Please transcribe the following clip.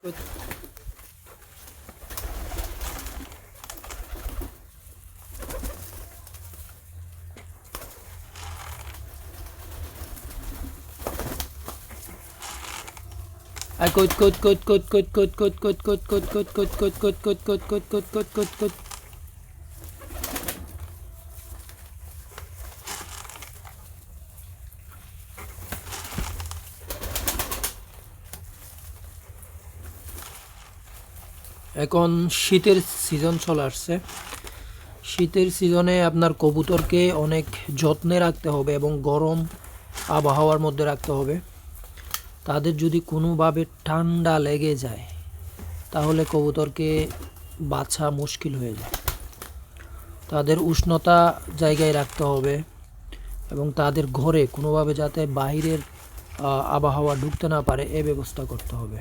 Good. Good. এখন শীতের season চলে আসছে। শীতের সিজনে আপনার কবুতরকে অনেক যত্নে রাখতে হবে এবং গরম আবহাওয়ার মধ্যে রাখতে হবে। তাদের যদি কোনোভাবে ঠান্ডা লেগে যায় তাহলে কবুতরকে বাছা মুশকিল হয়ে যায়। তাদের উষ্ণতা জায়গায় রাখতে হবে এবং তাদের ঘরে কোনোভাবে যাতে বাইরের আবহাওয়া ঢুকতে না পারে এ ব্যবস্থা করতে হবে।